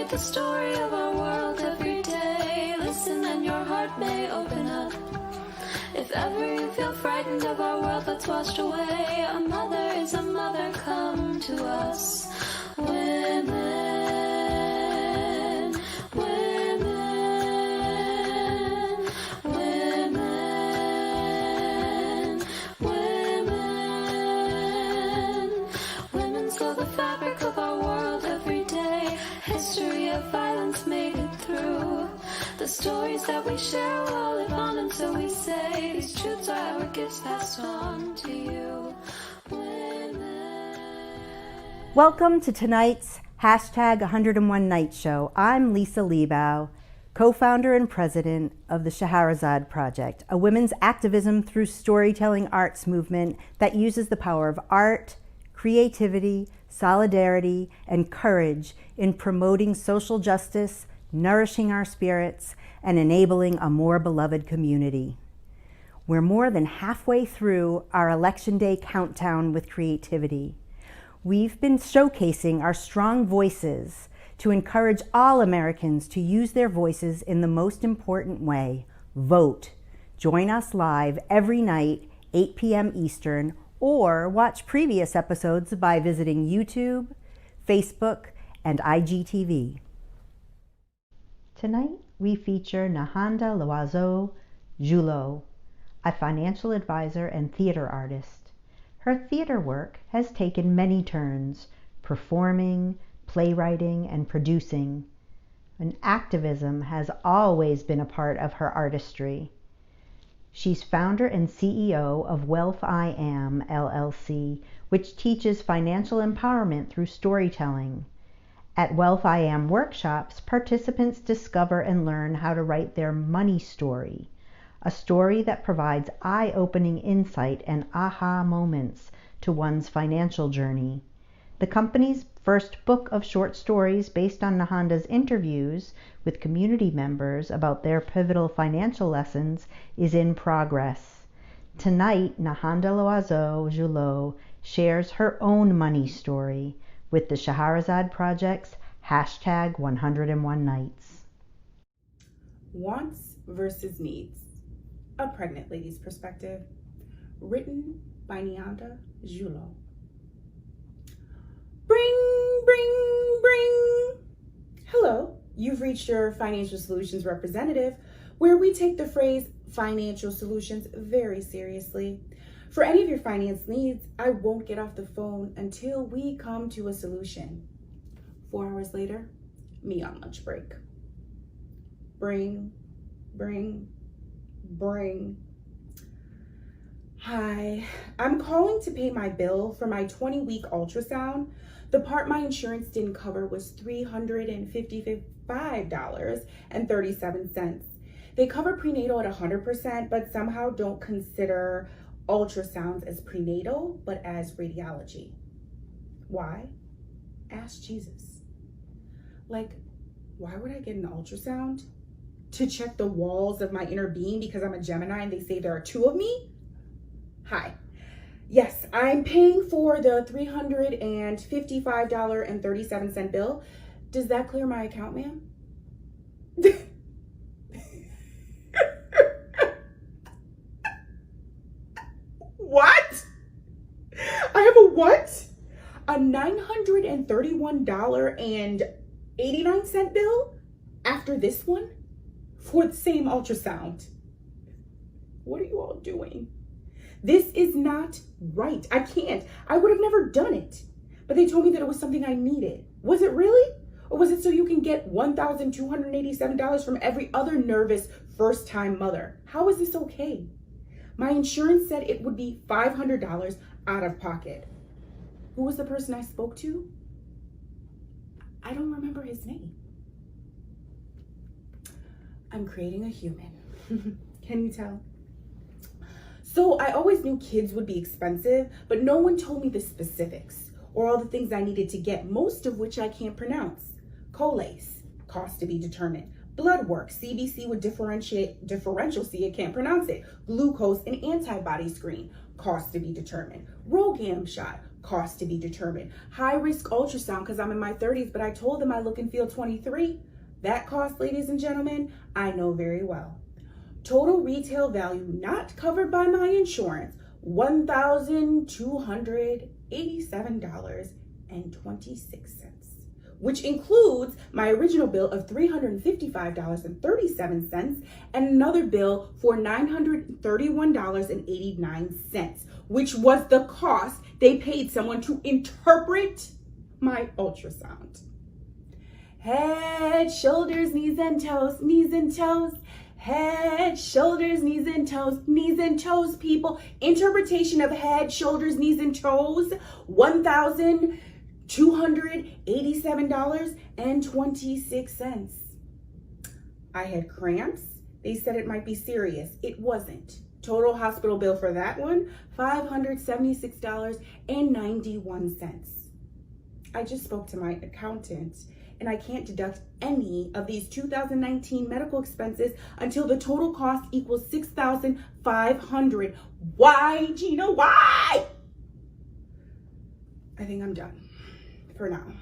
write the story of our world every day. Listen and your heart may open up. If ever you feel frightened of our world that's washed away, a mother is a mother, come to us. Women, women, women, women. Women sew the fabric of our world every day. History of violence made it through. The stories that we share will live on until we say these truths are our gifts passed on to you. Welcome to tonight's hashtag 101 Night Show. I'm Lisa Liebau, co-founder and president of the Scheherazade Project, a women's activism through storytelling arts movement that uses the power of art, creativity, solidarity, and courage in promoting social justice, nourishing our spirits, and enabling a more beloved community. We're more than halfway through our Election Day countdown with creativity. We've been showcasing our strong voices to encourage all Americans to use their voices in the most important way, vote. Join us live every night, 8 p.m. Eastern, or watch previous episodes by visiting YouTube, Facebook, and IGTV. Tonight, we feature Nehanda Loiseau Julot, a financial advisor and theater artist. Her theater work has taken many turns, performing, playwriting, and producing. And activism has always been a part of her artistry. She's founder and CEO of Wealth I Am, LLC, which teaches financial empowerment through storytelling. At Wealth I Am workshops, participants discover and learn how to write their money story, a story that provides eye-opening insight and aha moments to one's financial journey. The company's first book of short stories based on Nehanda's interviews with community members about their pivotal financial lessons is in progress. Tonight, Nehanda Loiseau Julot shares her own money story with the Scheherazade Project's hashtag 101 Nights. Wants versus Needs, a pregnant lady's perspective, written by Nehanda Julot. Bring, bring, bring. Hello, you've reached your financial solutions representative, where we take the phrase financial solutions very seriously. For any of your finance needs, I won't get off the phone until we come to a solution. 4 hours later, me on lunch break. Bring, bring, bring. Hi, I'm calling to pay my bill for my 20-week ultrasound. The part my insurance didn't cover was $355.37. They cover prenatal at 100%, but somehow don't consider ultrasounds as prenatal, but as radiology. Why? Ask Jesus. Like, why would I get an ultrasound? To check the walls of my inner being because I'm a Gemini and they say there are 2 of me? Hi. Yes, I'm paying for the $355.37 bill. Does that clear my account, ma'am? What? I have a what? A $931.89 bill after this one for the same ultrasound. What are you all doing? This is not right. I can't. I would have never done it. But they told me that it was something I needed. Was it really? Or was it so you can get $1,287 from every other nervous first-time mother? How is this okay? My insurance said it would be $500 out of pocket. Who was the person I spoke to? I don't remember his name. I'm creating a human. Can you tell? So I always knew kids would be expensive, but no one told me the specifics or all the things I needed to get, most of which I can't pronounce. Colace, cost to be determined. Blood work, CBC with differential C, I can't pronounce it. Glucose and antibody screen, cost to be determined. Rogam shot, cost to be determined. High risk ultrasound because I'm in my 30s, but I told them I look and feel 23. That cost, ladies and gentlemen, I know very well. Total retail value not covered by my insurance, $1,287.26, which includes my original bill of $355.37 and another bill for $931.89, which was the cost they paid someone to interpret my ultrasound. Head, shoulders, knees and toes, knees and toes. Head, shoulders, knees and toes, knees and toes, people. Interpretation of head, shoulders, knees and toes, $1,287.26. I had cramps. They said it might be serious. It wasn't. Total hospital bill for that one, $576.91. I just spoke to my accountant, and I can't deduct any of these 2019 medical expenses until the total cost equals $6,500. Why, Gina? Why? I think I'm done for now.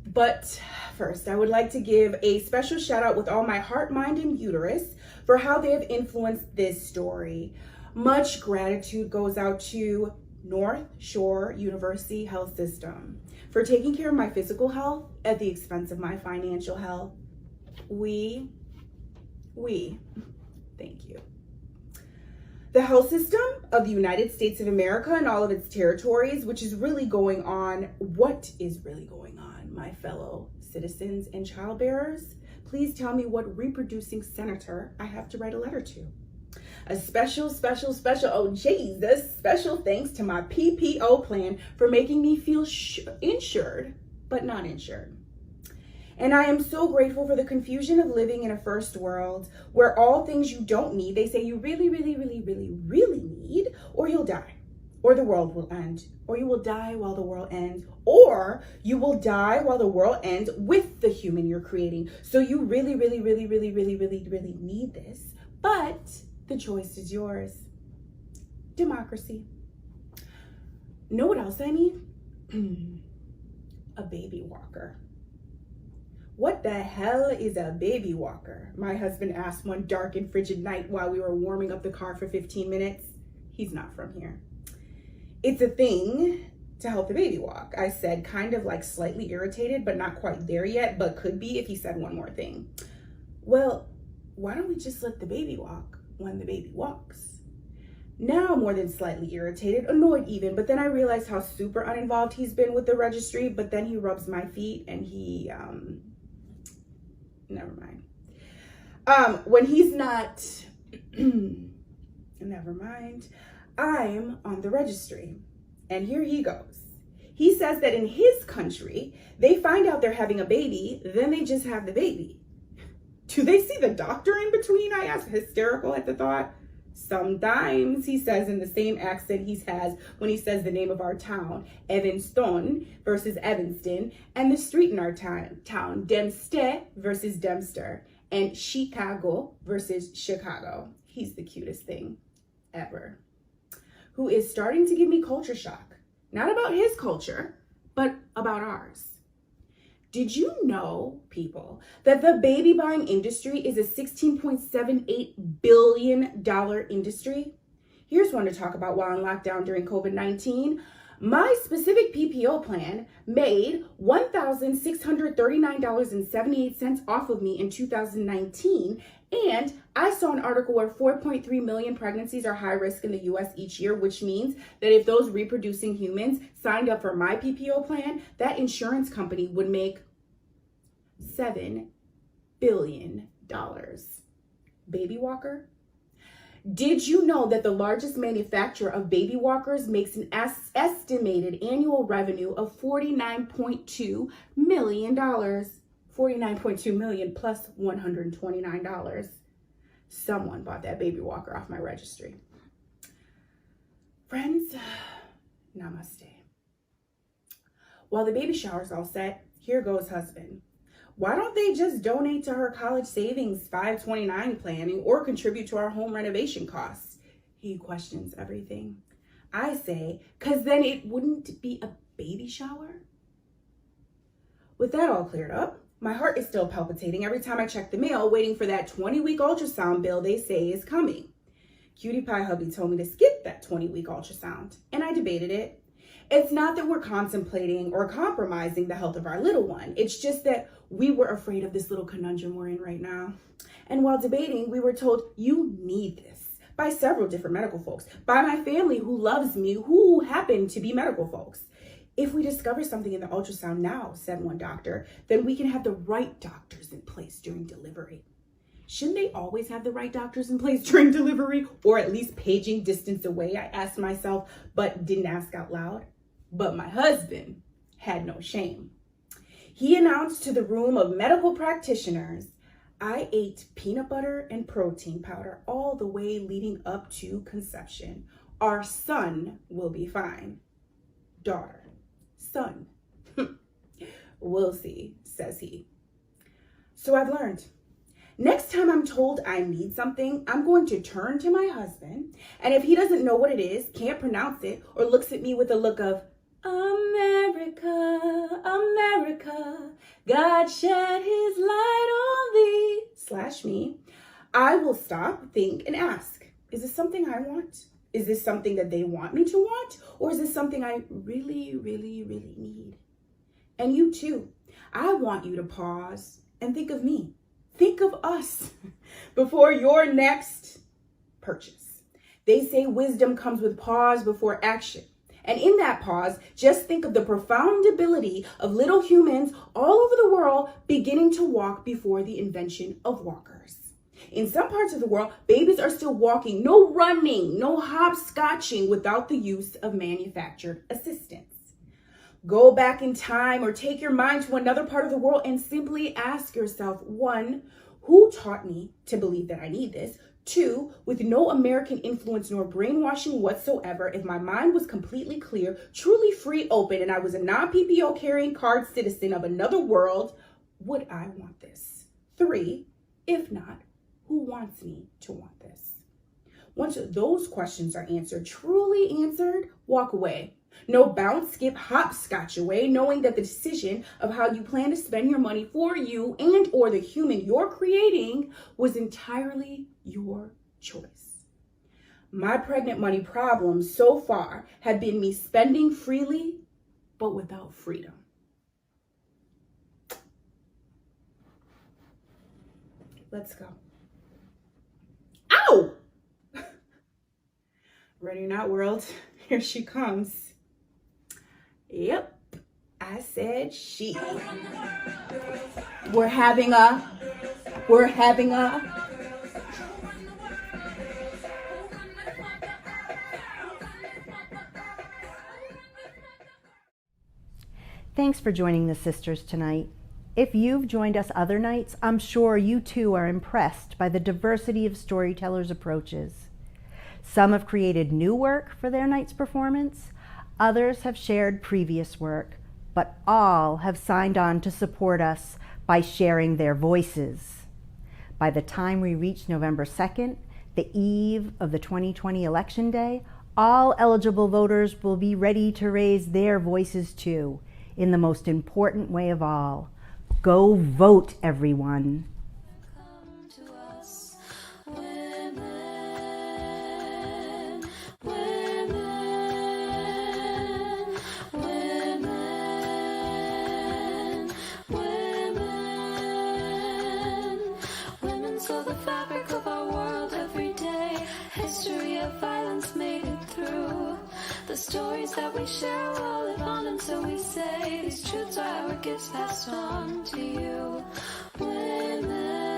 But first, I would like to give a special shout out with all my heart, mind, and uterus for how they have influenced this story. Much gratitude goes out to North Shore University Health System for taking care of my physical health at the expense of my financial health. We, thank you. The health system of the United States of America and all of its territories, which is really going on. What is really going on, my fellow citizens and childbearers? Please tell me what reproducing senator I have to write a letter to. A special thanks to my PPO plan for making me feel insured, but not insured. And I am so grateful for the confusion of living in a first world where all things you don't need, they say you really need, or you'll die, or the world will end, or you will die while the world ends, or you will die while the world ends with the human you're creating. So you really need this, but the choice is yours. Democracy. Know what else I need? A baby walker. What the hell is a baby walker? My husband asked one dark and frigid night while we were warming up the car for 15 minutes. He's not from here. It's a thing to help the baby walk, I said, kind of like slightly irritated, but not quite there yet, but could be if he said one more thing. Well, why don't we just let the baby walk when the baby walks? Now more than slightly irritated, annoyed even, but then I realized how super uninvolved he's been with the registry, but then he rubs my feet and he, never mind. When he's not, never mind, I'm on the registry. And here he goes. He says that in his country, they find out they're having a baby, then they just have the baby. Do they see the doctor in between? I asked, hysterical at the thought. Sometimes, he says in the same accent he has when he says the name of our town, Evanston versus Evanston, and the street in our town, Dempster versus Dempster, and Chicago versus Chicago. He's the cutest thing ever. Who is starting to give me culture shock. Not about his culture, but about ours. Did you know, people, that the baby buying industry is a $16.78 billion industry? Here's one to talk about while on lockdown during COVID-19. My specific PPO plan made $1,639.78 off of me in 2019, and I saw an article where 4.3 million pregnancies are high risk in the US each year, which means that if those reproducing humans signed up for my PPO plan, that insurance company would make $7 billion. Baby walker? Did you know that the largest manufacturer of baby walkers makes an estimated annual revenue of $49.2 million? $49.2 million plus $129. Someone bought that baby walker off my registry. Friends, namaste. While the baby shower's all set, here goes husband. Why don't they just donate to her college savings 529 planning or contribute to our home renovation costs? He questions everything. I say, because then it wouldn't be a baby shower. With that all cleared up, my heart is still palpitating every time I check the mail, waiting for that 20-week ultrasound bill they say is coming. Cutie Pie hubby told me to skip that 20-week ultrasound, and I debated it. It's not that we're contemplating or compromising the health of our little one. It's just that we were afraid of this little conundrum we're in right now. And while debating, we were told, you need this, by several different medical folks, by my family who loves me, who happen to be medical folks. If we discover something in the ultrasound now, said one doctor, then we can have the right doctors in place during delivery. Shouldn't they always have the right doctors in place during delivery, or at least paging distance away? I asked myself, but didn't ask out loud. But my husband had no shame. He announced to the room of medical practitioners, I ate peanut butter and protein powder all the way leading up to conception. Our son will be fine. Daughter, son. We'll see, says he. So I've learned. Next time I'm told I need something, I'm going to turn to my husband, and if he doesn't know what it is, can't pronounce it, or looks at me with a look of, America, America, God shed his light on thee, /me, I will stop, think, and ask, is this something I want? Is this something that they want me to want? Or is this something I really, really, really need? And you too, I want you to pause and think of me. Think of us before your next purchase. They say wisdom comes with pause before action. And in that pause, just think of the profound ability of little humans all over the world beginning to walk before the invention of walkers. In some parts of the world, babies are still walking, no running, no hopscotching without the use of manufactured assistance. Go back in time or take your mind to another part of the world and simply ask yourself, 1, who taught me to believe that I need this? 2, with no American influence nor brainwashing whatsoever, if my mind was completely clear, truly free, open, and I was a non-PPO carrying card citizen of another world, would I want this? 3, if not, who wants me to want this? Once those questions are answered, truly answered, walk away. No bounce, skip, hopscotch away, knowing that the decision of how you plan to spend your money for you and or the human you're creating was entirely your choice. My pregnant money problems so far have been me spending freely, but without freedom. Let's go. Ow! Ready or not, world, here she comes. Yep, I said she. We're having a. Thanks for joining the sisters tonight. If you've joined us other nights, I'm sure you too are impressed by the diversity of storytellers' approaches. Some have created new work for their night's performance. Others have shared previous work, but all have signed on to support us by sharing their voices. By the time we reach November 2nd, the eve of the 2020 Election Day, all eligible voters will be ready to raise their voices too, in the most important way of all. Go vote, everyone. Come to us, women, women, women, women. Women sew the fabric of our world every day. History of violence made it through. The stories that we share will live on, and so we say these truths are our gifts passed on to you. Women.